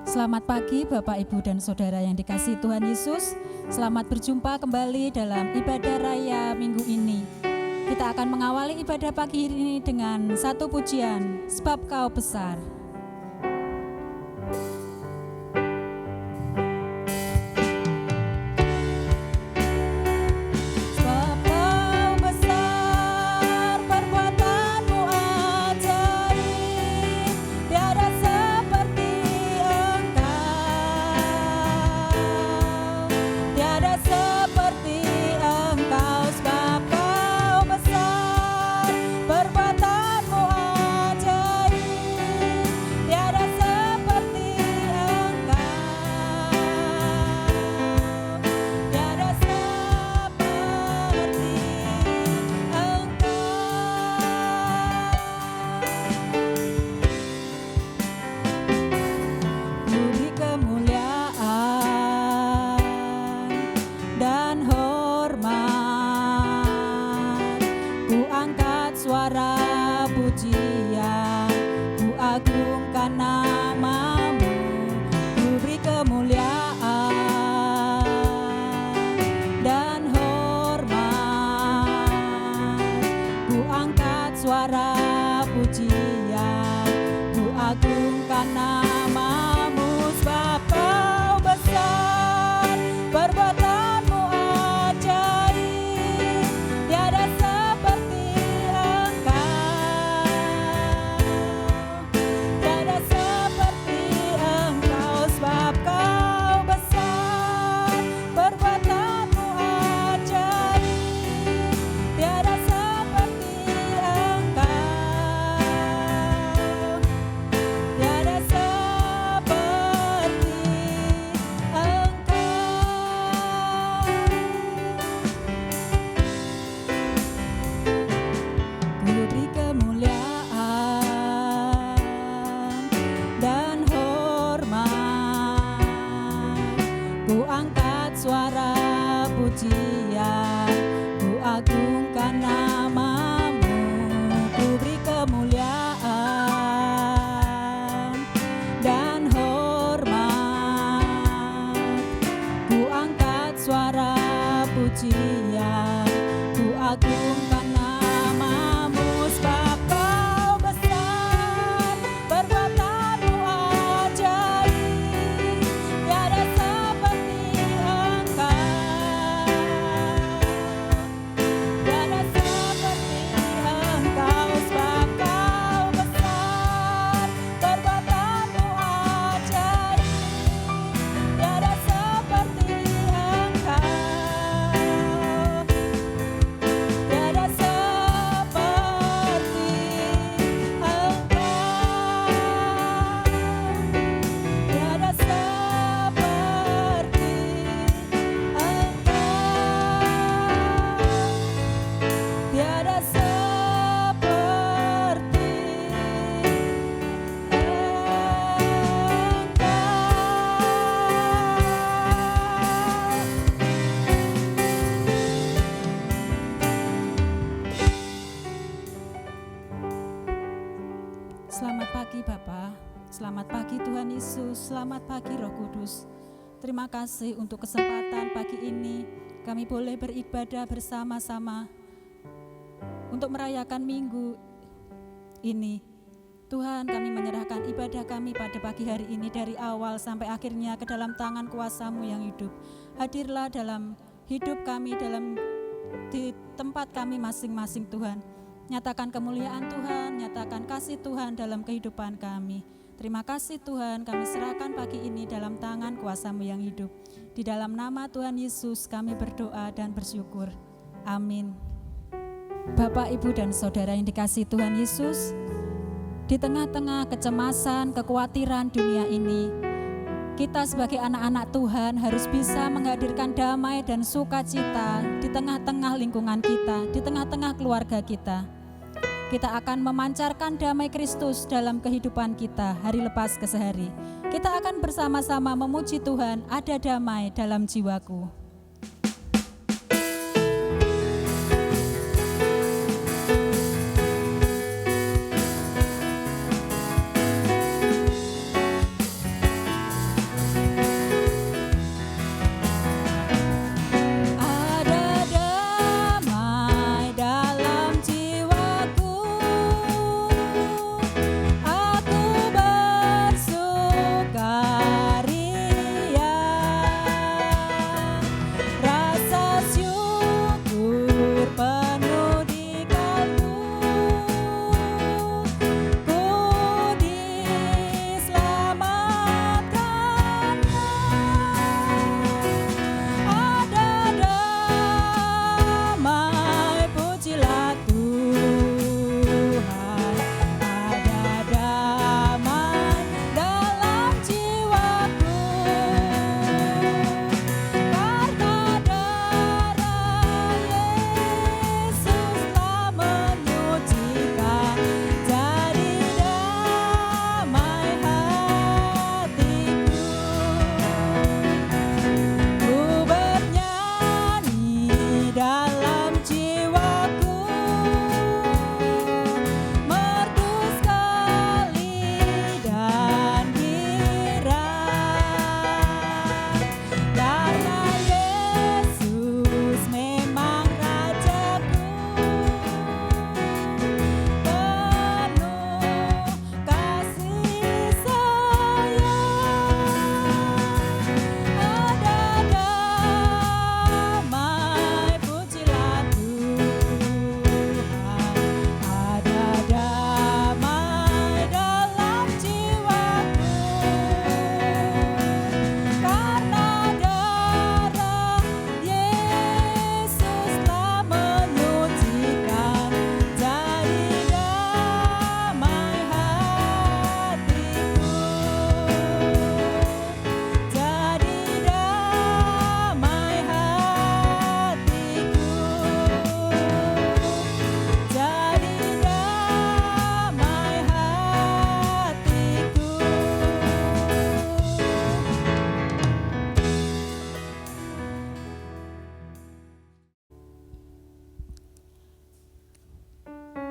Selamat pagi Bapak, Ibu, dan Saudara yang dikasihi Tuhan Yesus. Selamat berjumpa kembali dalam ibadah raya minggu ini. Kita akan mengawali ibadah pagi ini dengan satu pujian, Sebab Kau Besar. Selamat pagi Roh Kudus. Terima kasih untuk kesempatan pagi ini kami boleh beribadah bersama-sama untuk merayakan minggu ini. Tuhan, kami menyerahkan ibadah kami pada pagi hari ini dari awal sampai akhirnya ke dalam tangan kuasa-Mu yang hidup. Hadirlah dalam hidup kami, di tempat kami masing-masing Tuhan. Nyatakan kemuliaan Tuhan, nyatakan kasih Tuhan dalam kehidupan kami. Terima kasih Tuhan, kami serahkan pagi ini dalam tangan kuasa-Mu yang hidup. Di dalam nama Tuhan Yesus kami berdoa dan bersyukur. Amin. Bapak, Ibu, dan Saudara yang dikasihi Tuhan Yesus, di tengah-tengah kecemasan, kekhawatiran dunia ini, kita sebagai anak-anak Tuhan harus bisa menghadirkan damai dan sukacita di tengah-tengah lingkungan kita, di tengah-tengah keluarga kita. Kita akan memancarkan damai Kristus dalam kehidupan kita hari lepas ke sehari. Kita akan bersama-sama memuji Tuhan, ada damai dalam jiwaku.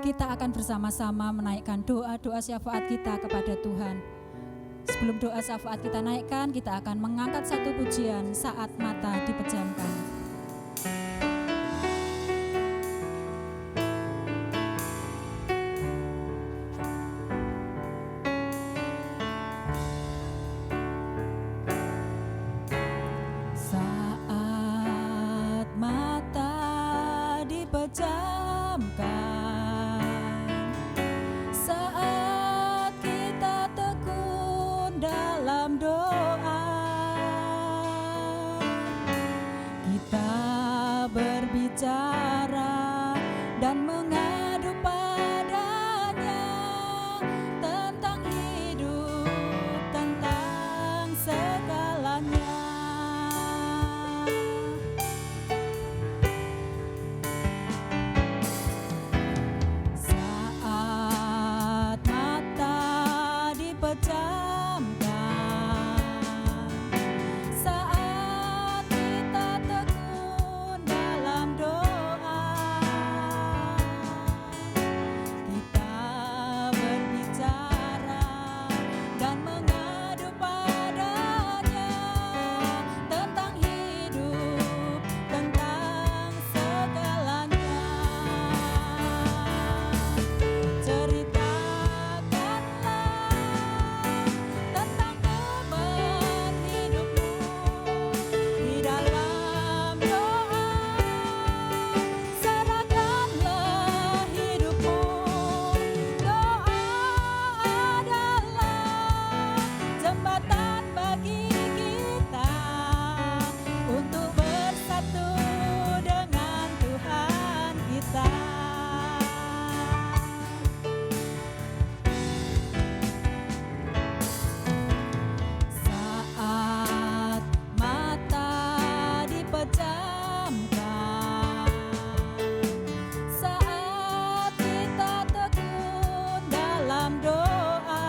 kita akan bersama-sama menaikkan doa-doa syafaat kita kepada Tuhan. Sebelum doa syafaat kita naikkan, kita akan mengangkat satu pujian Saat Mata Dipejamkan. Saat mata dipejamkan, saat kita tekun dalam doa, kita berbicara dan mengadu padanya tentang hidup, tentang segalanya. Saat mata dipejamkan, saat kita tekun dalam doa, kita berbicara dan mengadu padanya tentang hidup, tentang segalanya. Ceritakanlah tentang beban hidupmu di dalam doa. Serahkanlah hidupmu. Doa adalah jembatan bagi kita untuk bersatu dengan Tuhan kita. Saat mata dipejamkan, saat kita tekun dalam doa,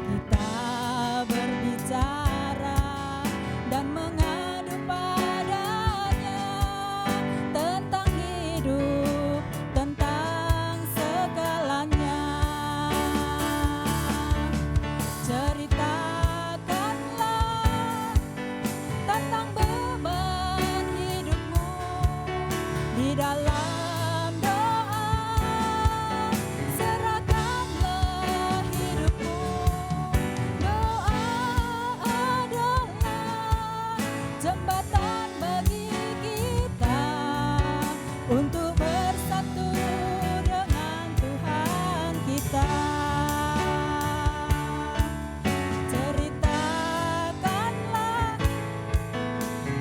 kita berbicara dan mengadu padanya tentang hidup, tentang segalanya. Ceritakanlah tentang beban hidupmu di dalam doa. Serahkanlah hidupmu. Doa adalah jembatan bagi kita untuk bersatu dengan Tuhan kita. Ceritakanlah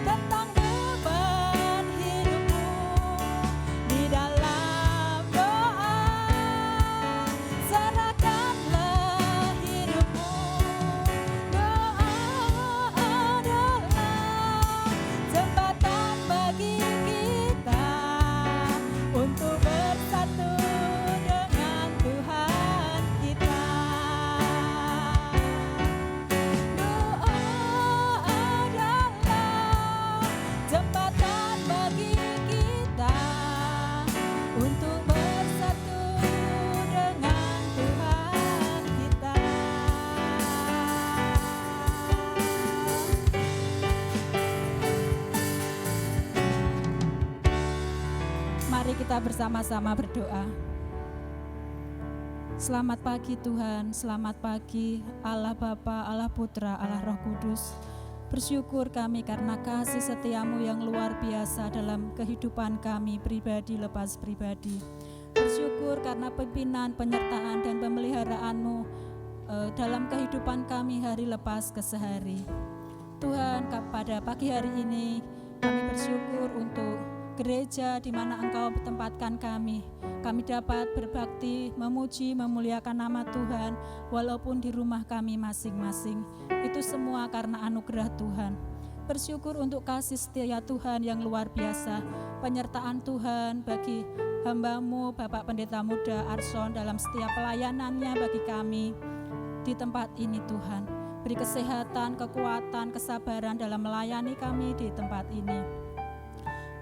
tentang beban hidupmu di dalam doa. Serahkanlah hidupmu. Doa adalah jembatan bagi kita untuk bersatu dengan Tuhan kita. Doa adalah jembatan bagi kita untuk bersatu dengan Tuhan kita. Mari kita bersama-sama berdoa. Selamat pagi Tuhan, selamat pagi Allah Bapa, Allah Putra, Allah Roh Kudus. Bersyukur kami karena kasih setiamu yang luar biasa dalam kehidupan kami pribadi lepas pribadi. Bersyukur karena pimpinan, penyertaan dan pemeliharaanmu dalam kehidupan kami hari lepas ke sehari. Tuhan, pada pagi hari ini kami bersyukur untuk gereja di mana Engkau tempatkan kami. Kami dapat berbakti, memuji, memuliakan nama Tuhan walaupun di rumah kami masing-masing. Itu semua karena anugerah Tuhan. Bersyukur untuk kasih setia Tuhan yang luar biasa, penyertaan Tuhan bagi hamba-Mu Bapak Pendeta Muda Arson dalam setiap pelayanannya bagi kami di tempat ini Tuhan. Beri kesehatan, kekuatan, kesabaran dalam melayani kami di tempat ini.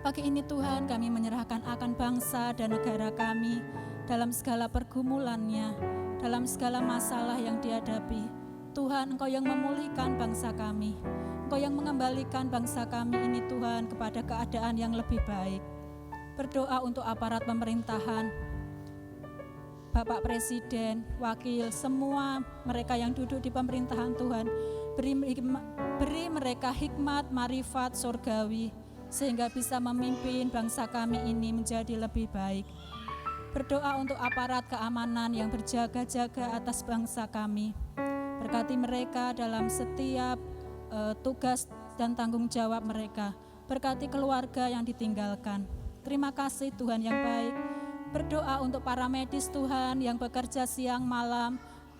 Pagi ini Tuhan, kami menyerahkan akan bangsa dan negara kami dalam segala pergumulannya, dalam segala masalah yang dihadapi. Tuhan, Engkau yang memulihkan bangsa kami. Engkau yang mengembalikan bangsa kami ini Tuhan kepada keadaan yang lebih baik. Berdoa untuk aparat pemerintahan, Bapak Presiden, Wakil, semua mereka yang duduk di pemerintahan Tuhan, beri mereka hikmat, marifat, surgawi, sehingga bisa memimpin bangsa kami ini menjadi lebih baik. Berdoa untuk aparat keamanan yang berjaga-jaga atas bangsa kami. Berkati mereka dalam setiap tugas dan tanggung jawab mereka. Berkati keluarga yang ditinggalkan. Terima kasih Tuhan yang baik. Berdoa untuk para medis Tuhan yang bekerja siang malam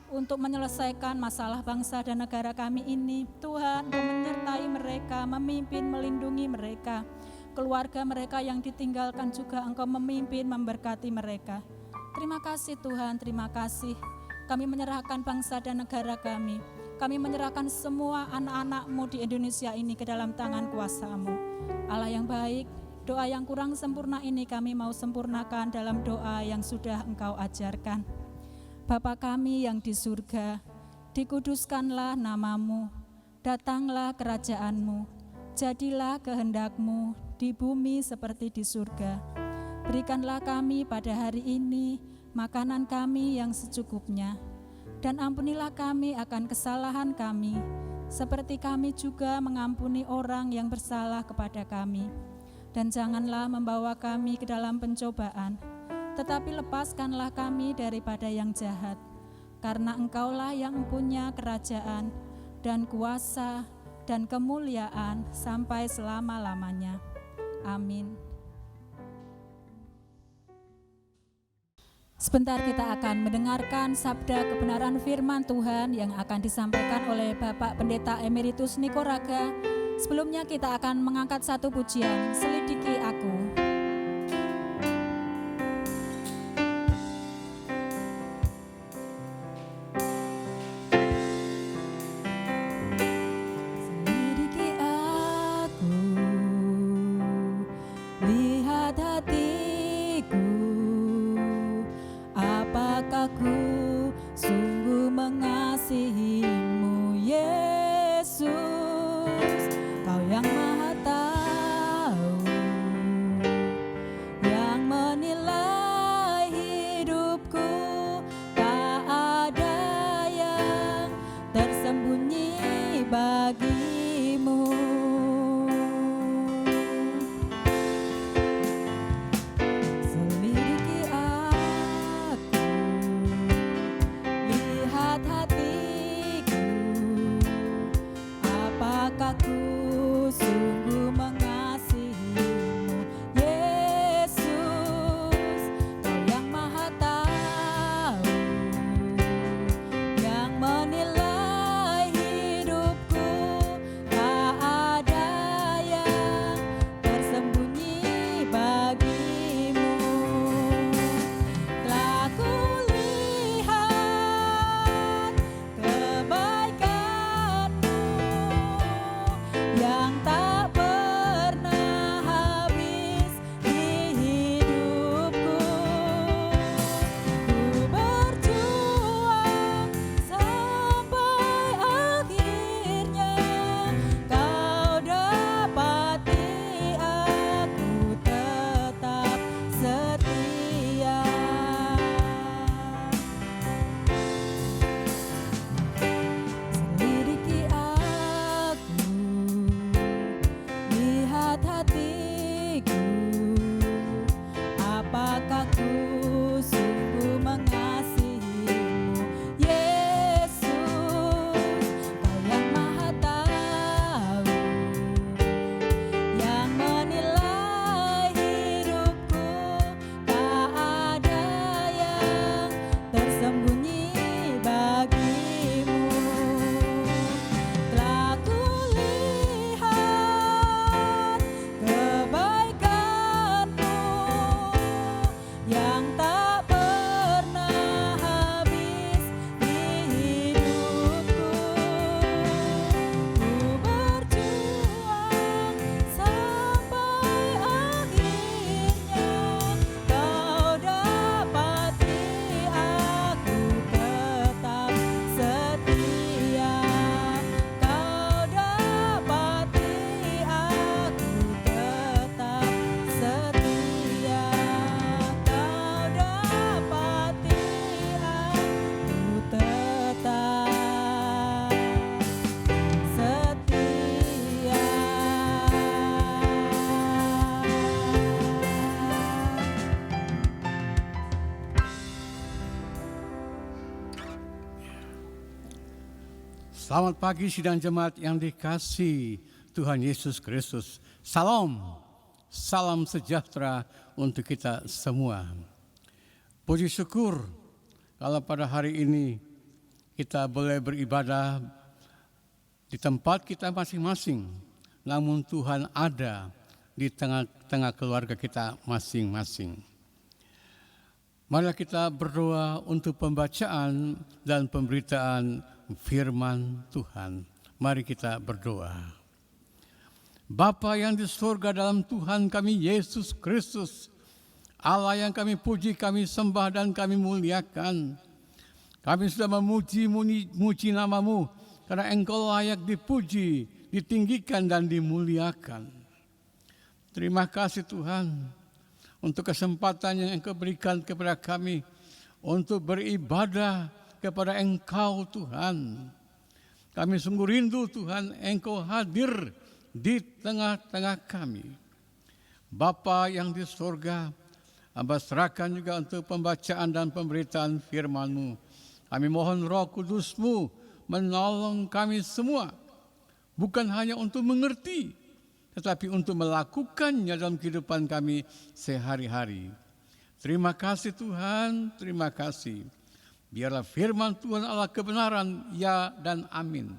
untuk menyelesaikan masalah bangsa dan negara kami ini. Tuhan, Engkau menyertai mereka, memimpin, melindungi mereka. Keluarga mereka yang ditinggalkan juga Engkau memimpin, memberkati mereka. Terima kasih Tuhan, terima kasih. Kami menyerahkan bangsa dan negara kami. Kami menyerahkan semua anak-anak-Mu di Indonesia ini ke dalam tangan kuasa-Mu. Allah yang baik, doa yang kurang sempurna ini kami mau sempurnakan dalam doa yang sudah Engkau ajarkan. Bapa kami yang di surga, dikuduskanlah nama-Mu, datanglah kerajaan-Mu, jadilah kehendak-Mu di bumi seperti di surga. Berikanlah kami pada hari ini makanan kami yang secukupnya, dan ampunilah kami akan kesalahan kami, seperti kami juga mengampuni orang yang bersalah kepada kami. Dan janganlah membawa kami ke dalam pencobaan, tetapi lepaskanlah kami daripada yang jahat. Karena Engkaulah yang punya kerajaan dan kuasa dan kemuliaan sampai selama-lamanya. Amin. Sebentar kita akan mendengarkan sabda kebenaran firman Tuhan yang akan disampaikan oleh Bapak Pendeta Emeritus Niko Raga. Sebelumnya kita akan mengangkat satu pujian, Selidiki Aku. Selidiki aku, lihat hatiku, apakah ku sungguh mengasihi-Mu, Yesus. Kau yang Maha Tahu, yang menilai hidupku, tak ada yang tersembunyi bagi-Mu. Selidiki aku, lihat hatiku, apakah ku sungguh mengasihi-Mu, Yesus. Kau yang Maha Tahu, yang menilai hidupku, tak ada yang tersembunyi bagi-Mu. Telah kulihat kebaikan-Mu yang tak pernah habis di hidupku. Ku berjuang sampai akhirnya, Kau dapati aku tetap setia. Selidiki aku, Selamat pagi sidang jemaat yang dikasihi Tuhan Yesus Kristus. Salam, salam sejahtera untuk kita semua. Puji syukur kalau pada hari ini kita boleh beribadah di tempat kita masing-masing. Namun Tuhan ada di tengah-tengah keluarga kita masing-masing. Mari kita berdoa untuk pembacaan dan pemberitaan firman Tuhan. Mari kita berdoa. Bapa yang di surga dalam Tuhan kami Yesus Kristus, Allah yang kami puji, kami sembah dan kami muliakan. Kami sudah memuji nama-Mu karena Engkau layak dipuji, ditinggikan dan dimuliakan. Terima kasih Tuhan untuk kesempatan yang Engkau berikan kepada kami untuk beribadah kepada Engkau Tuhan. Kami sungguh rindu Tuhan Engkau hadir di tengah-tengah kami. Bapa yang di surga, Hamba serahkan juga untuk pembacaan dan pemberitaan firman-Mu. Kami mohon Roh Kudus-Mu menolong kami semua, bukan hanya untuk mengerti, tetapi untuk melakukannya dalam kehidupan kami sehari-hari. Terima kasih Tuhan, terima kasih. Biarlah firman Tuhan Allah kebenaran, ya dan amin.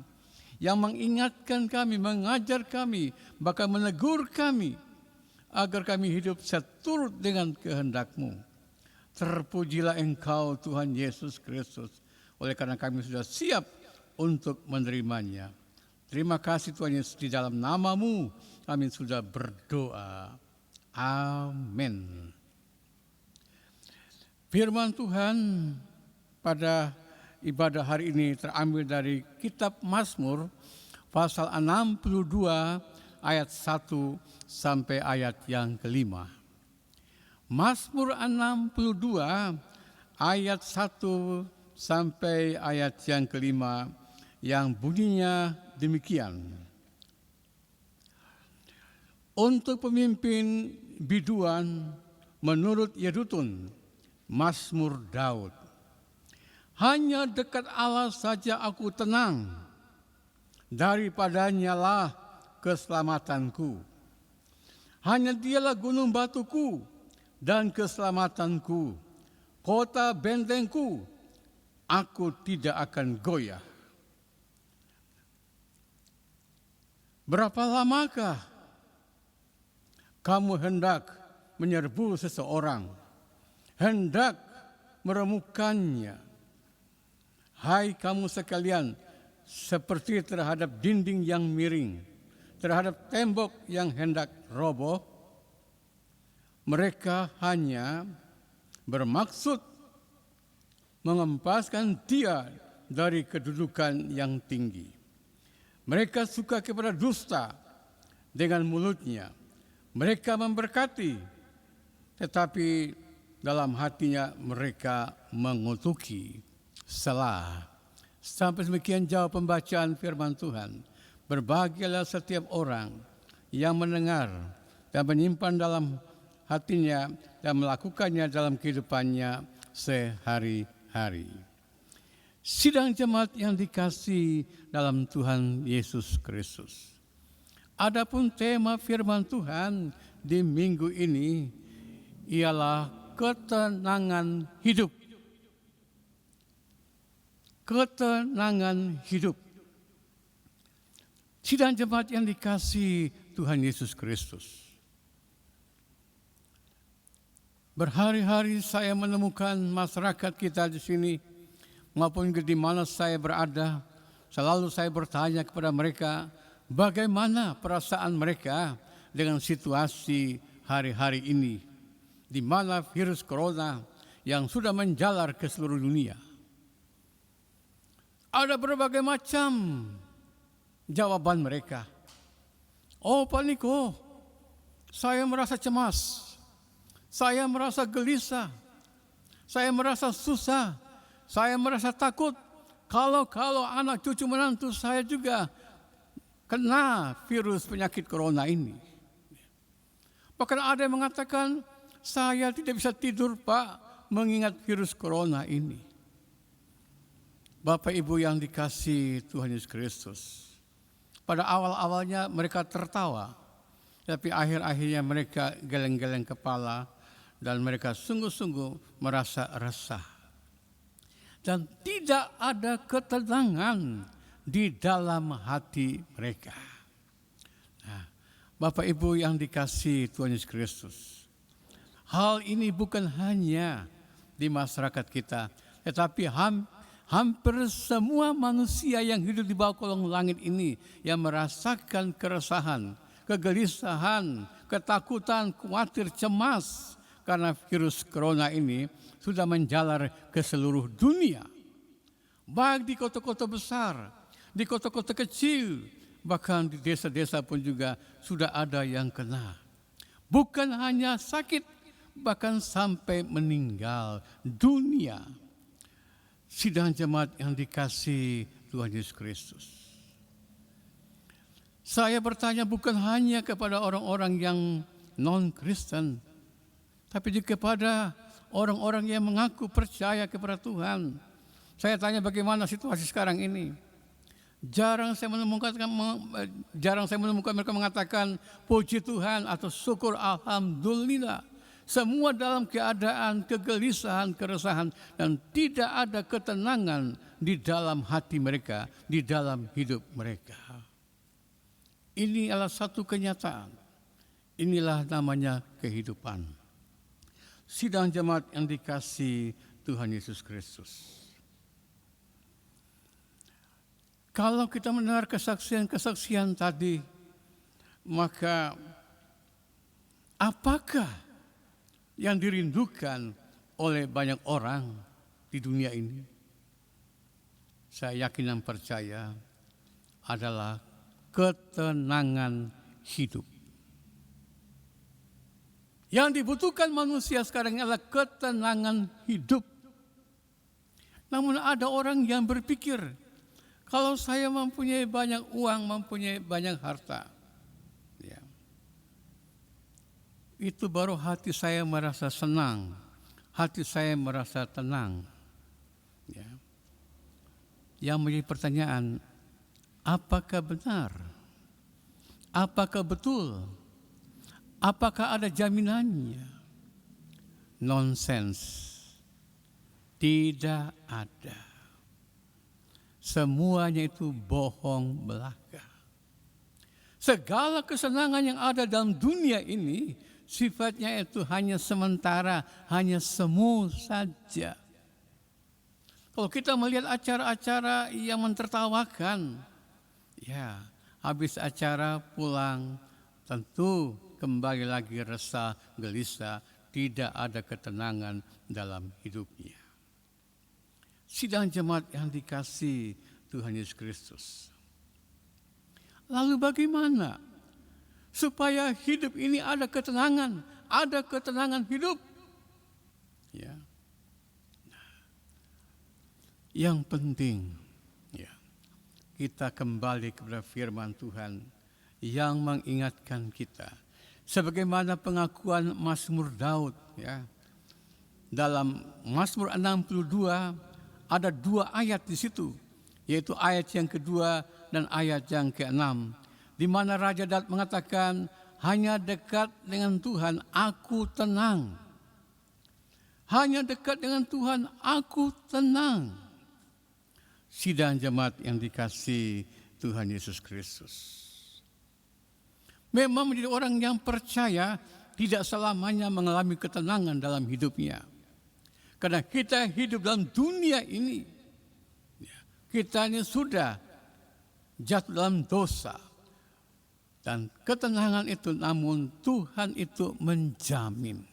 Yang mengingatkan kami, mengajar kami, bahkan menegur kami, agar kami hidup seturut dengan kehendak-Mu. Terpujilah Engkau Tuhan Yesus Kristus, oleh karena kami sudah siap untuk menerimanya. Terima kasih Tuhan Yesus, di dalam nama-Mu kami sudah berdoa. Amin. Firman Tuhan pada ibadah hari ini terambil dari kitab Mazmur pasal 62 ayat 1 sampai ayat yang kelima. Mazmur 62 ayat 1 sampai ayat yang kelima yang bunyinya demikian. Untuk pemimpin biduan menurut Yedutun, Mazmur Daud. Hanya dekat Allah saja aku tenang, daripadanya lah keselamatanku. Hanya Dialah gunung batuku dan keselamatanku, kota bentengku, aku tidak akan goyah. Berapa lamakah kamu hendak menyerbu seseorang, hendak meremukannya? Hai kamu sekalian, seperti terhadap dinding yang miring, terhadap tembok yang hendak roboh. Mereka hanya bermaksud mengempaskan Dia dari kedudukan yang tinggi. Mereka suka kepada dusta dengan mulutnya. Mereka memberkati, tetapi dalam hatinya mereka mengutuki. Selah. Sampai demikian jauh pembacaan firman Tuhan. Berbahagialah setiap orang yang mendengar dan menyimpan dalam hatinya dan melakukannya dalam kehidupannya sehari-hari. Sidang jemaat yang dikasihi dalam Tuhan Yesus Kristus. Adapun tema firman Tuhan di minggu ini ialah ketenangan hidup. Ketenangan hidup. Sidang jemaat yang dikasihi Tuhan Yesus Kristus. Berhari-hari saya menemukan masyarakat kita di sini, maupun di mana saya berada, selalu saya bertanya kepada mereka, bagaimana perasaan mereka dengan situasi hari-hari ini, di mana virus corona yang sudah menjalar ke seluruh dunia. Ada berbagai macam jawaban mereka. Oh Pak Niko, saya merasa cemas, saya merasa gelisah, saya merasa susah, saya merasa takut. Kalau anak cucu menantu saya juga kena virus penyakit corona ini. Bahkan ada yang mengatakan, saya tidak bisa tidur Pak, mengingat virus corona ini. Bapak Ibu yang dikasihi Tuhan Yesus Kristus, pada awal-awalnya mereka tertawa, tapi akhir-akhirnya mereka geleng-geleng kepala dan mereka sungguh-sungguh merasa resah. Dan tidak ada ketenangan di dalam hati mereka. Nah, Bapak Ibu yang dikasihi Tuhan Yesus Kristus, hal ini bukan hanya di masyarakat kita, tetapi hampir semua manusia yang hidup di bawah kolong langit ini yang merasakan keresahan, kegelisahan, ketakutan, khawatir, cemas karena virus corona ini sudah menjalar ke seluruh dunia. Baik di kota-kota besar, di kota-kota kecil, bahkan di desa-desa pun juga sudah ada yang kena. Bukan hanya sakit, bahkan sampai meninggal dunia. Sidang jemaat yang dikasihi Tuhan Yesus Kristus. Saya bertanya bukan hanya kepada orang-orang yang non-Kristen, tapi juga kepada orang-orang yang mengaku percaya kepada Tuhan. Saya tanya bagaimana situasi sekarang ini. Jarang saya menemukan mereka mengatakan puji Tuhan atau syukur alhamdulillah. Semua dalam keadaan kegelisahan, keresahan, dan tidak ada ketenangan di dalam hati mereka, di dalam hidup mereka. Ini adalah satu kenyataan. Inilah namanya kehidupan. Sidang jemaat yang dikasihi Tuhan Yesus Kristus. Kalau kita mendengar kesaksian-kesaksian tadi, maka apakah yang dirindukan oleh banyak orang di dunia ini? Saya yakin dan percaya adalah ketenangan hidup. Yang dibutuhkan manusia sekarang adalah ketenangan hidup. Namun ada orang yang berpikir, kalau saya mempunyai banyak uang, mempunyai banyak harta, ya, itu baru hati saya merasa senang, hati saya merasa tenang. Ya. Yang menjadi pertanyaan, apakah benar? Apakah betul? Apakah ada jaminannya? Nonsens. Tidak ada. Semuanya itu bohong belaka. Segala kesenangan yang ada dalam dunia ini sifatnya itu hanya sementara, hanya semu saja. Kalau kita melihat acara-acara yang mentertawakan, ya, habis acara pulang, tentu kembali lagi resah, gelisah, tidak ada ketenangan dalam hidupnya. Sidang jemaat yang dikasihi Tuhan Yesus Kristus. Lalu bagaimana supaya hidup ini ada ketenangan hidup? Ya. Yang penting, ya, kita kembali kepada firman Tuhan yang mengingatkan kita. Sebagaimana pengakuan Mazmur Daud, ya. Dalam Mazmur 62 ada 2 ayat di situ, yaitu ayat yang kedua dan ayat yang ke-6, di mana Raja Daud mengatakan, hanya dekat dengan Tuhan aku tenang. Hanya dekat dengan Tuhan aku tenang. Sidang jemaat yang dikasihi Tuhan Yesus Kristus. Memang menjadi orang yang percaya tidak selamanya mengalami ketenangan dalam hidupnya. Karena kita hidup dalam dunia ini, kita ini sudah jatuh dalam dosa. Dan ketenangan itu namun Tuhan itu menjamin.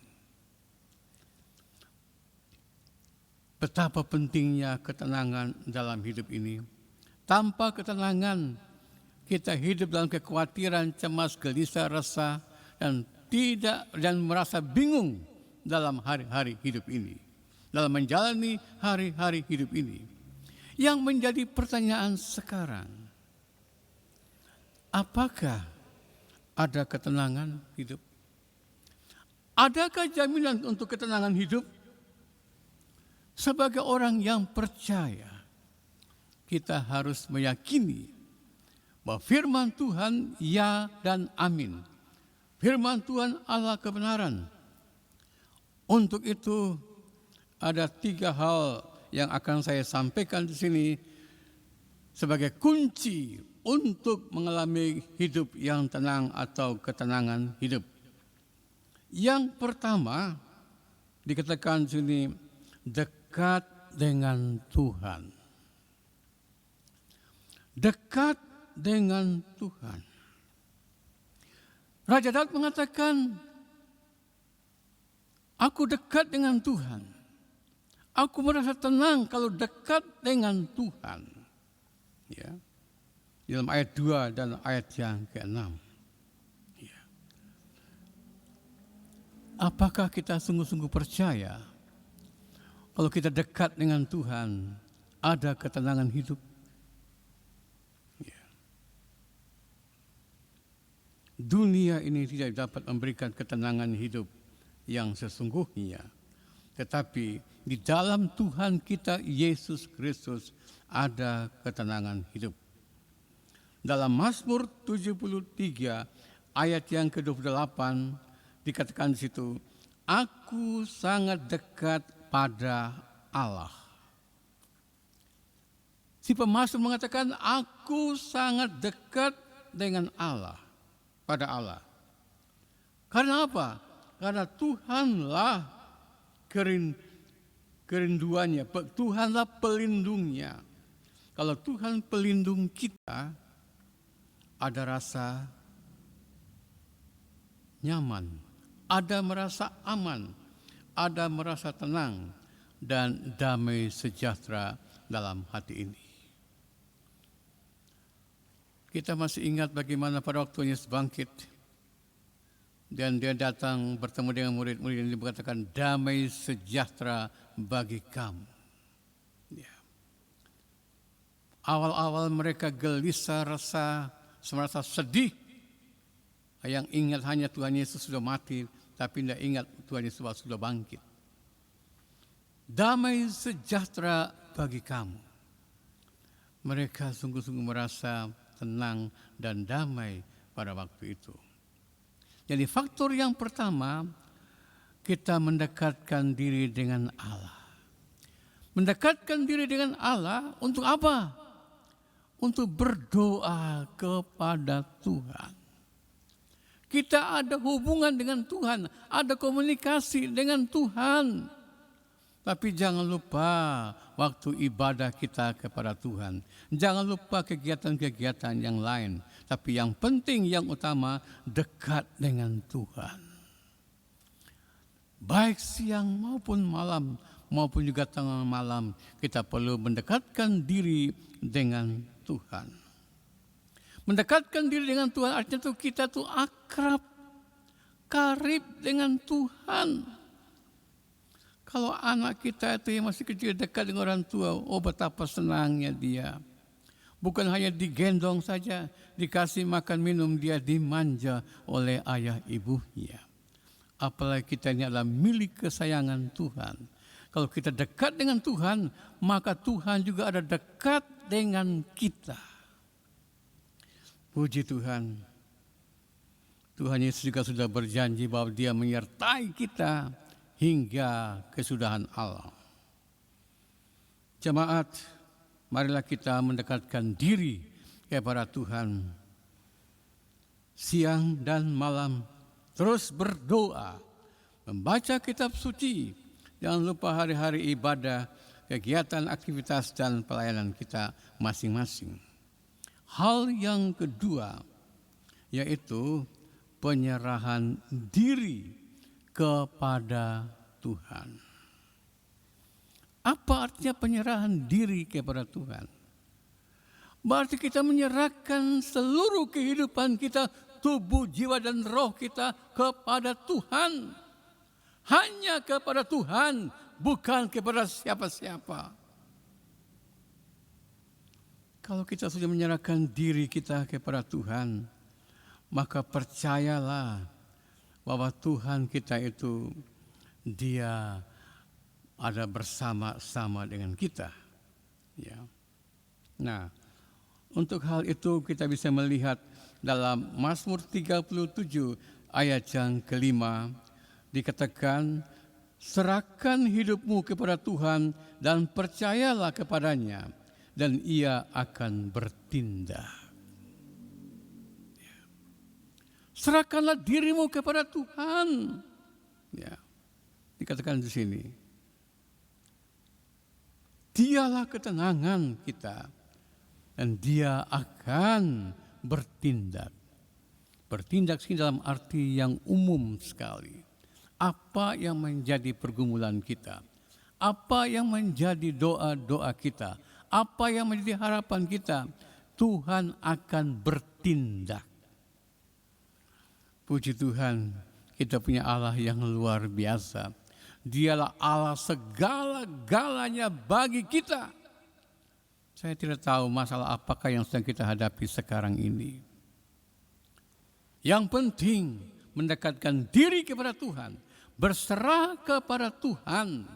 Betapa pentingnya ketenangan dalam hidup ini. Tanpa ketenangan, kita hidup dalam kekhawatiran, cemas, gelisah, resah, dan merasa bingung dalam hari-hari hidup ini, dalam menjalani hari-hari hidup ini. Yang menjadi pertanyaan sekarang, apakah ada ketenangan hidup? Adakah jaminan untuk ketenangan hidup? Sebagai orang yang percaya, kita harus meyakini bahwa firman Tuhan ya dan amin. Firman Tuhan Allah kebenaran. Untuk itu ada 3 hal yang akan saya sampaikan di sini sebagai kunci untuk mengalami hidup yang tenang atau ketenangan hidup. Yang pertama dikatakan di sini dekat dengan Tuhan. Dekat dengan Tuhan. Raja Daud mengatakan, aku dekat dengan Tuhan. Aku merasa tenang kalau dekat dengan Tuhan. Ya. Dalam ayat 2 dan ayat yang ke-6. Ya. Apakah kita sungguh-sungguh percaya kalau kita dekat dengan Tuhan ada ketenangan hidup? Ya. Dunia ini tidak dapat memberikan ketenangan hidup yang sesungguhnya. Tetapi di dalam Tuhan kita Yesus Kristus ada ketenangan hidup. Dalam Mazmur 73 ayat yang ke-28 dikatakan di situ, aku sangat dekat pada Allah. Si pemazmur mengatakan, aku sangat dekat dengan Allah, pada Allah. Karena apa? Karena Tuhanlah kerinduannya, Tuhanlah pelindungnya. Kalau Tuhan pelindung kita, ada rasa nyaman, ada merasa aman, ada merasa tenang, dan damai sejahtera dalam hati ini. Kita masih ingat bagaimana pada waktu Yesus bangkit, dan dia datang bertemu dengan murid-murid yang dikatakan damai sejahtera bagi kamu. Ya. Awal-awal mereka gelisah, merasa sedih. Yang ingat hanya Tuhan Yesus sudah mati, tapi tidak ingat Tuhan Yesus sudah bangkit. Damai sejahtera bagi kamu. Mereka sungguh-sungguh merasa tenang dan damai pada waktu itu. Jadi faktor yang pertama, kita mendekatkan diri dengan Allah. Mendekatkan diri dengan Allah untuk apa? Untuk berdoa kepada Tuhan. Kita ada hubungan dengan Tuhan, ada komunikasi dengan Tuhan. Tapi jangan lupa waktu ibadah kita kepada Tuhan. Jangan lupa kegiatan-kegiatan yang lain. Tapi yang penting, yang utama, dekat dengan Tuhan. Baik siang maupun malam, maupun juga tengah malam, kita perlu mendekatkan diri dengan Tuhan. Mendekatkan diri dengan Tuhan artinya itu kita tuh akrab, karib dengan Tuhan. Kalau anak kita itu yang masih kecil dekat dengan orang tua, oh betapa senangnya dia. Bukan hanya digendong saja, dikasih makan minum, dia dimanja oleh ayah ibunya. Apalagi kita ini adalah milik kesayangan Tuhan. Kalau kita dekat dengan Tuhan, maka Tuhan juga ada dekat dengan kita. Puji Tuhan. Tuhan Yesus juga sudah berjanji bahwa Dia menyertai kita hingga kesudahan Allah. Jemaat, marilah kita mendekatkan diri kepada Tuhan. Siang dan malam terus berdoa, membaca kitab suci. Jangan lupa hari-hari ibadah, kegiatan, aktivitas, dan pelayanan kita masing-masing. Hal yang kedua, yaitu penyerahan diri kepada Tuhan. Apa artinya penyerahan diri kepada Tuhan? Berarti kita menyerahkan seluruh kehidupan kita, tubuh, jiwa, dan roh kita kepada Tuhan. Hanya kepada Tuhan, bukan kepada siapa-siapa. Kalau kita sudah menyerahkan diri kita kepada Tuhan, maka percayalah bahwa Tuhan kita itu, Dia ada bersama-sama dengan kita. Ya. Nah, untuk hal itu kita bisa melihat dalam Mazmur 37 ayat yang kelima, dikatakan, serahkan hidupmu kepada Tuhan dan percayalah kepadanya, dan Ia akan bertindak. Serahkanlah dirimu kepada Tuhan. Ya, dikatakan di sini. Dialah ketenangan kita, dan Dia akan bertindak. Bertindak sini dalam arti yang umum sekali. Apa yang menjadi pergumulan kita, apa yang menjadi doa-doa kita, apa yang menjadi harapan kita, Tuhan akan bertindak. Puji Tuhan, kita punya Allah yang luar biasa. Dialah Allah segala-galanya bagi kita. Saya tidak tahu masalah apakah yang sedang kita hadapi sekarang ini. Yang penting mendekatkan diri kepada Tuhan, berserah kepada Tuhan.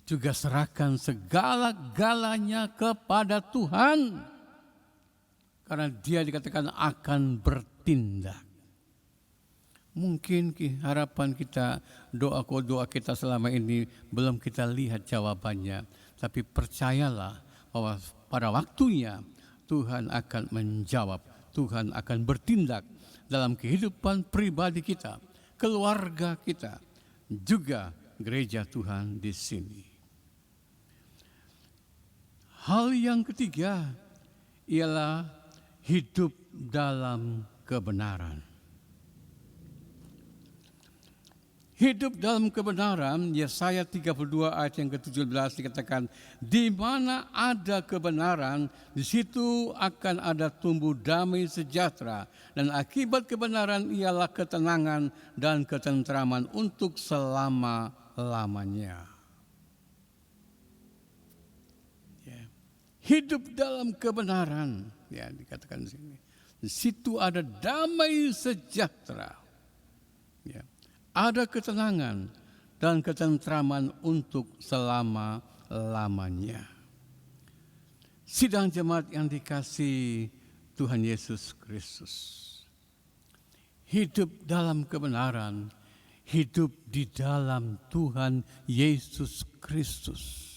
Juga serahkan segala-galanya kepada Tuhan. Karena Dia dikatakan akan bertindak. Mungkin harapan kita, doa kita selama ini belum kita lihat jawabannya. Tapi percayalah bahwa pada waktunya Tuhan akan menjawab. Tuhan akan bertindak dalam kehidupan pribadi kita, keluarga kita, juga gereja Tuhan di sini. Hal yang ketiga ialah hidup dalam kebenaran. Hidup dalam kebenaran, Yesaya 32 ayat yang ke-17 dikatakan, di mana ada kebenaran, di situ akan ada tumbuh damai sejahtera, dan akibat kebenaran ialah ketenangan dan ketentraman untuk selama-lamanya. Hidup dalam kebenaran, ya dikatakan di sini. Di situ ada damai sejahtera. Ya. Ada ketenangan dan ketentraman untuk selama-lamanya. Sidang jemaat yang dikasihi Tuhan Yesus Kristus. Hidup dalam kebenaran, hidup di dalam Tuhan Yesus Kristus.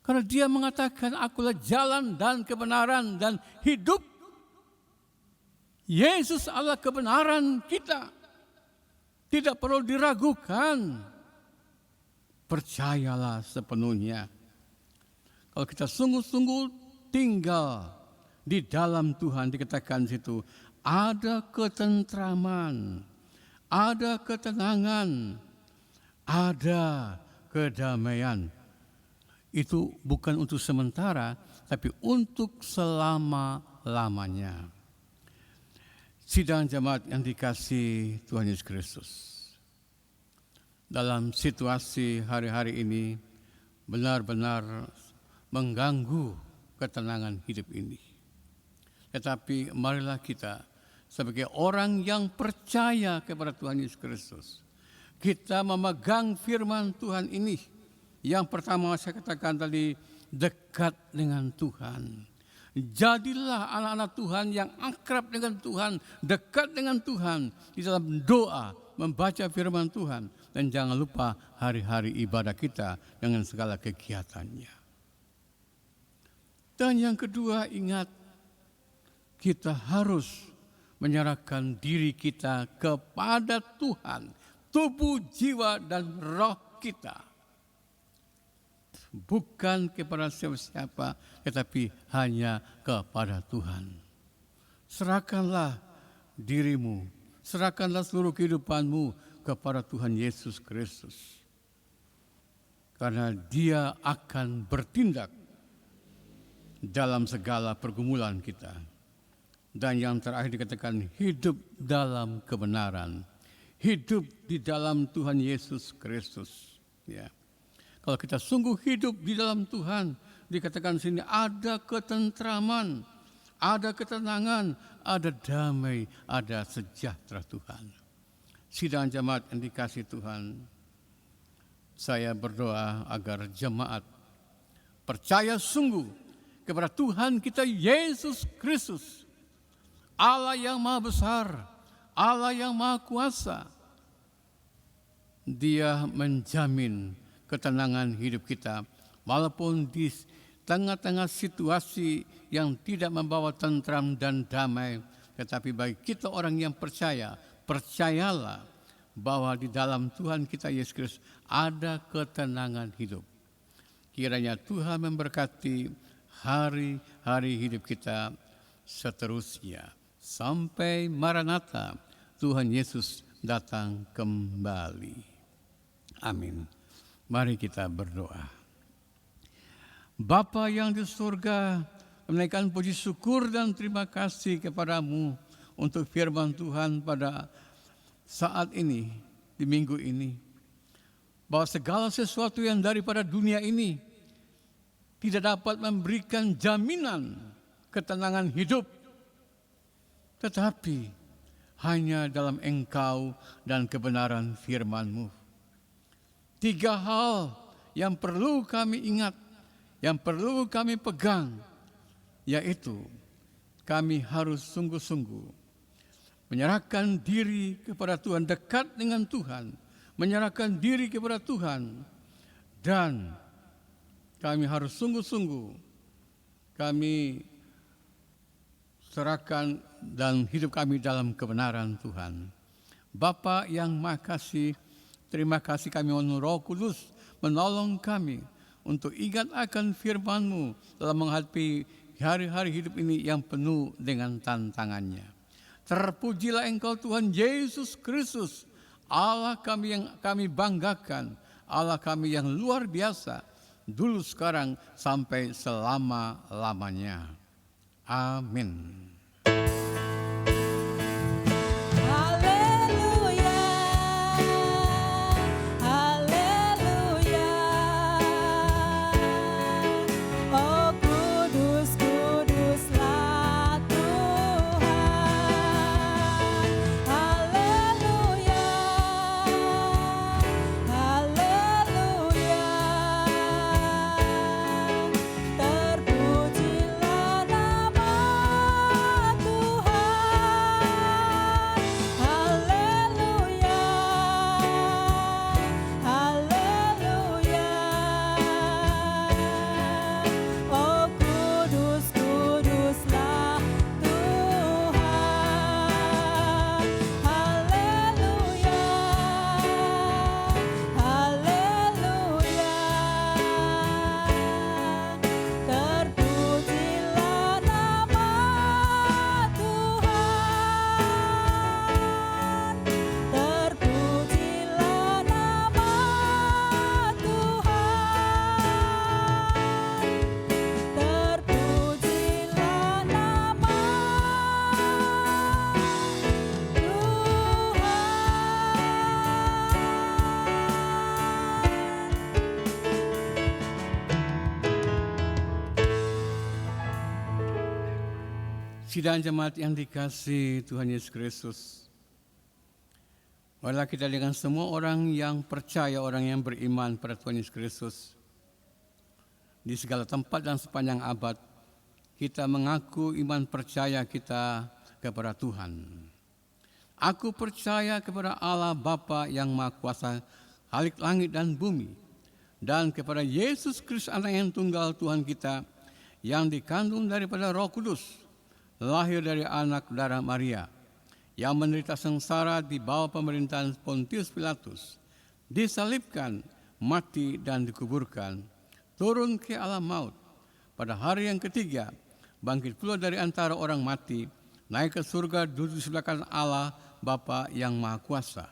Karena Dia mengatakan, akulah jalan dan kebenaran dan hidup. Yesus adalah kebenaran kita. Tidak perlu diragukan. Percayalah sepenuhnya. Kalau kita sungguh-sungguh tinggal di dalam Tuhan, dikatakan situ, ada ketentraman, ada ketenangan, ada kedamaian. Itu bukan untuk sementara, tapi untuk selama-lamanya. Sidang jemaat yang dikasihi Tuhan Yesus Kristus. Dalam situasi hari-hari ini benar-benar mengganggu ketenangan hidup ini. Tetapi marilah kita sebagai orang yang percaya kepada Tuhan Yesus Kristus, kita memegang firman Tuhan ini. Yang pertama saya katakan tadi, dekat dengan Tuhan. Jadilah anak-anak Tuhan yang akrab dengan Tuhan, dekat dengan Tuhan di dalam doa, membaca firman Tuhan, dan jangan lupa hari-hari ibadah kita dengan segala kegiatannya. Dan yang kedua, ingat, kita harus menyerahkan diri kita kepada Tuhan, tubuh, jiwa, dan roh kita. Bukan kepada siapa-siapa, tetapi hanya kepada Tuhan. Serahkanlah dirimu, serahkanlah seluruh kehidupanmu kepada Tuhan Yesus Kristus. Karena Dia akan bertindak dalam segala pergumulan kita. Dan yang terakhir dikatakan, hidup dalam kebenaran. Hidup di dalam Tuhan Yesus Kristus. Ya. Kalau kita sungguh hidup di dalam Tuhan, dikatakan sini ada ketentraman, ada ketenangan, ada damai, ada sejahtera Tuhan. Sidang jemaat yang dikasihi Tuhan, saya berdoa agar jemaat percaya sungguh kepada Tuhan kita Yesus Kristus, Allah yang Maha Besar, Allah yang Maha Kuasa. Dia menjamin ketenangan hidup kita, walaupun di tengah-tengah situasi yang tidak membawa tentram dan damai. Tetapi bagi kita orang yang percaya, percayalah bahwa di dalam Tuhan kita Yesus Kristus ada ketenangan hidup. Kiranya Tuhan memberkati hari-hari hidup kita seterusnya. Sampai Maranatha, Tuhan Yesus datang kembali. Amin. Mari kita berdoa. Bapa yang di surga, menaikkan puji syukur dan terima kasih kepadamu untuk firman Tuhan pada saat ini, di minggu ini. Bahwa segala sesuatu yang daripada dunia ini tidak dapat memberikan jaminan ketenangan hidup. Tetapi hanya dalam Engkau dan kebenaran firman-Mu. 3 hal yang perlu kami ingat, yang perlu kami pegang, yaitu kami harus sungguh-sungguh menyerahkan diri kepada Tuhan, dekat dengan Tuhan, menyerahkan diri kepada Tuhan, dan kami harus sungguh-sungguh kami serahkan dan hidup kami dalam kebenaran Tuhan. Bapa yang Maha Kasih, terima kasih kami mohon Roh Kudus menolong kami untuk ingat akan firman-Mu dalam menghadapi hari-hari hidup ini yang penuh dengan tantangannya. Terpujilah Engkau Tuhan Yesus Kristus, Allah kami yang kami banggakan, Allah kami yang luar biasa, dulu sekarang sampai selama-lamanya. Amin. Sidang jemaat yang dikasihi Tuhan Yesus Kristus, marilah kita dengan semua orang yang percaya, orang yang beriman pada Tuhan Yesus Kristus, di segala tempat dan sepanjang abad, kita mengaku iman percaya kita kepada Tuhan. Aku percaya kepada Allah Bapa yang Maha Kuasa, Khalik langit dan bumi, dan kepada Yesus Kristus Anak yang tunggal Tuhan kita, yang dikandung daripada Roh Kudus, lahir dari anak darah Maria, yang menderita sengsara di bawah pemerintahan Pontius Pilatus, disalibkan, mati dan dikuburkan, turun ke alam maut, pada hari yang ketiga bangkit pula dari antara orang mati, naik ke surga, duduk di sebelah kanan Allah Bapa yang Maha Kuasa,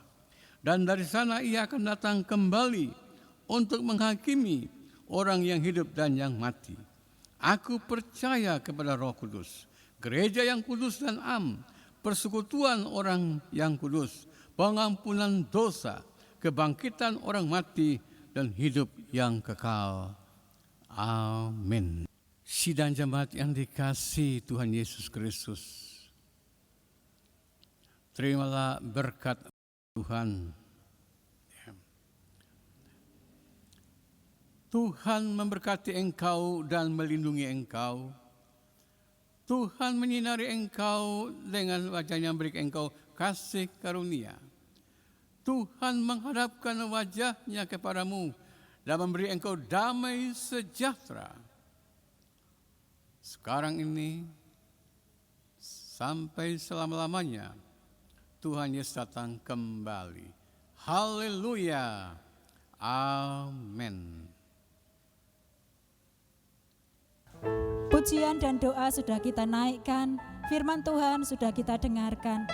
dan dari sana ia akan datang kembali untuk menghakimi orang yang hidup dan yang mati. Aku percaya kepada Roh Kudus, gereja yang kudus dan am, persekutuan orang yang kudus, pengampunan dosa, kebangkitan orang mati, dan hidup yang kekal. Amin. Sidang jemaat yang dikasihi Tuhan Yesus Kristus, terimalah berkat Tuhan. Tuhan memberkati engkau dan melindungi engkau. Tuhan menyinari engkau dengan wajah-Nya memberi engkau kasih karunia. Tuhan menghadapkan wajah-Nya kepadamu dan memberi engkau damai sejahtera. Sekarang ini sampai selama-lamanya Tuhan Yesus datang kembali. Haleluya. Amin. Pujian dan doa sudah kita naikkan, firman Tuhan sudah kita dengarkan.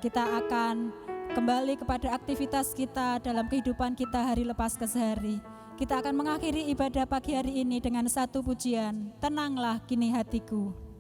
Kita akan kembali kepada aktivitas kita dalam kehidupan kita hari lepas ke sehari. Kita akan mengakhiri ibadah pagi hari ini dengan satu pujian, Tenanglah Kini Hatiku.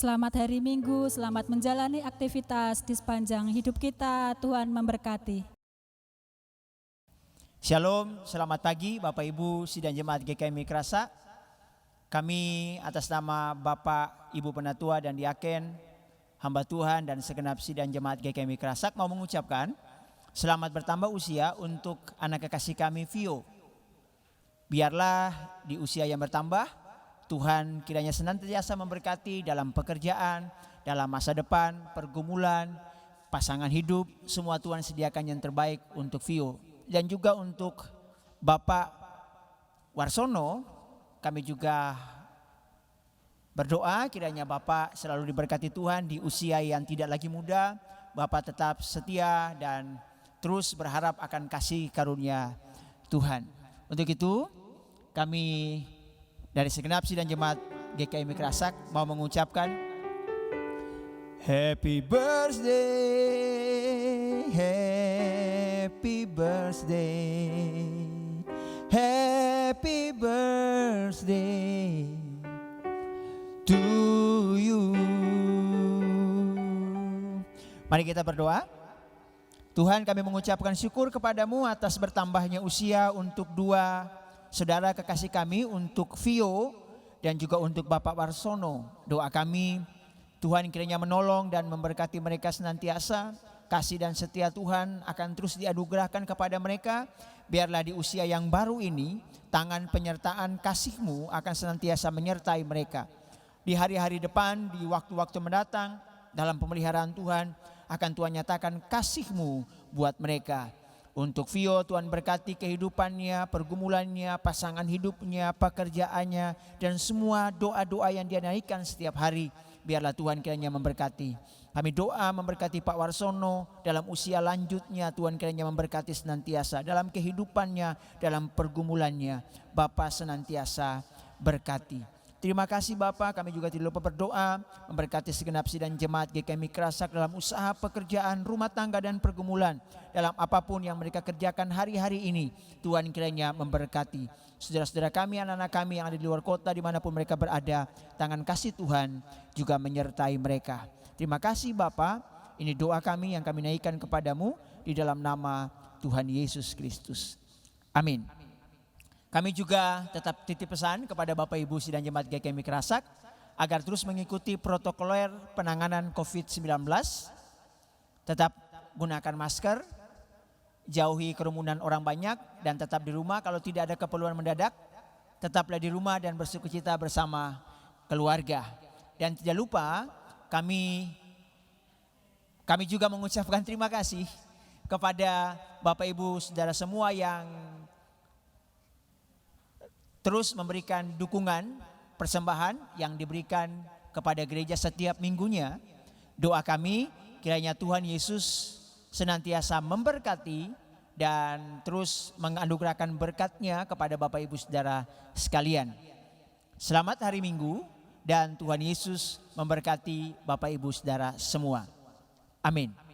Selamat hari Minggu, selamat menjalani aktivitas di sepanjang hidup kita. Tuhan memberkati. Shalom, selamat pagi Bapak Ibu Sidang Jemaat GKMI Krasa. Kami atas nama Bapak, Ibu Penatua dan Diaken hamba Tuhan dan segenap sidang jemaat GKMI Kerasak mau mengucapkan selamat bertambah usia untuk anak kekasih kami Vio. Biarlah di usia yang bertambah, Tuhan kiranya senantiasa memberkati dalam pekerjaan, dalam masa depan, pergumulan, pasangan hidup, semua Tuhan sediakan yang terbaik untuk Vio. Dan juga untuk Bapak Warsono, kami juga berdoa kiranya Bapak selalu diberkati Tuhan di usia yang tidak lagi muda. Bapak tetap setia dan terus berharap akan kasih karunia Tuhan. Untuk itu kami dari segenap sidang jemaat GKMI Kerasak mau mengucapkan Happy birthday, happy birthday, happy birthday to you. Mari kita berdoa. Tuhan, kami mengucapkan syukur kepadamu atas bertambahnya usia untuk dua saudara kekasih kami, untuk Vio dan juga untuk Bapak Warsono. Doa kami, Tuhan kiranya menolong dan memberkati mereka senantiasa. Kasih dan setia Tuhan akan terus dianugerahkan kepada mereka. Biarlah di usia yang baru ini, tangan penyertaan kasih-Mu akan senantiasa menyertai mereka. Di hari-hari depan, di waktu-waktu mendatang, dalam pemeliharaan Tuhan, akan Tuhan nyatakan kasih-Mu buat mereka. Untuk Vio, Tuhan berkati kehidupannya, pergumulannya, pasangan hidupnya, pekerjaannya, dan semua doa-doa yang dia naikkan setiap hari. Biarlah Tuhan kiranya memberkati. Kami doa memberkati Pak Warsono dalam usia lanjutnya. Tuhan kiranya memberkati senantiasa dalam kehidupannya, dalam pergumulannya. Bapa senantiasa berkati. Terima kasih Bapak, kami juga tidak lupa berdoa memberkati segenap sidang jemaat GKMI Kerasak dalam usaha, pekerjaan, rumah tangga dan pergumulan. Dalam apapun yang mereka kerjakan hari-hari ini, Tuhan kiranya memberkati. Saudara-saudara kami, anak-anak kami yang ada di luar kota, dimanapun mereka berada, tangan kasih Tuhan juga menyertai mereka. Terima kasih Bapak, ini doa kami yang kami naikkan kepadamu di dalam nama Tuhan Yesus Kristus. Amin. Kami juga tetap titip pesan kepada Bapak Ibu sidang jemaat GKMI Kerasak agar terus mengikuti protokoler penanganan COVID-19. Tetap gunakan masker, jauhi kerumunan orang banyak, dan tetap di rumah. Kalau tidak ada keperluan mendadak, tetaplah di rumah dan bersukacita bersama keluarga. Dan tidak lupa kami juga mengucapkan terima kasih kepada Bapak Ibu Saudara semua yang terus memberikan dukungan, persembahan yang diberikan kepada gereja setiap minggunya. Doa kami kiranya Tuhan Yesus senantiasa memberkati dan terus menganugerahkan berkat-Nya kepada Bapak Ibu Saudara sekalian. Selamat hari Minggu dan Tuhan Yesus memberkati Bapak Ibu Saudara semua. Amin.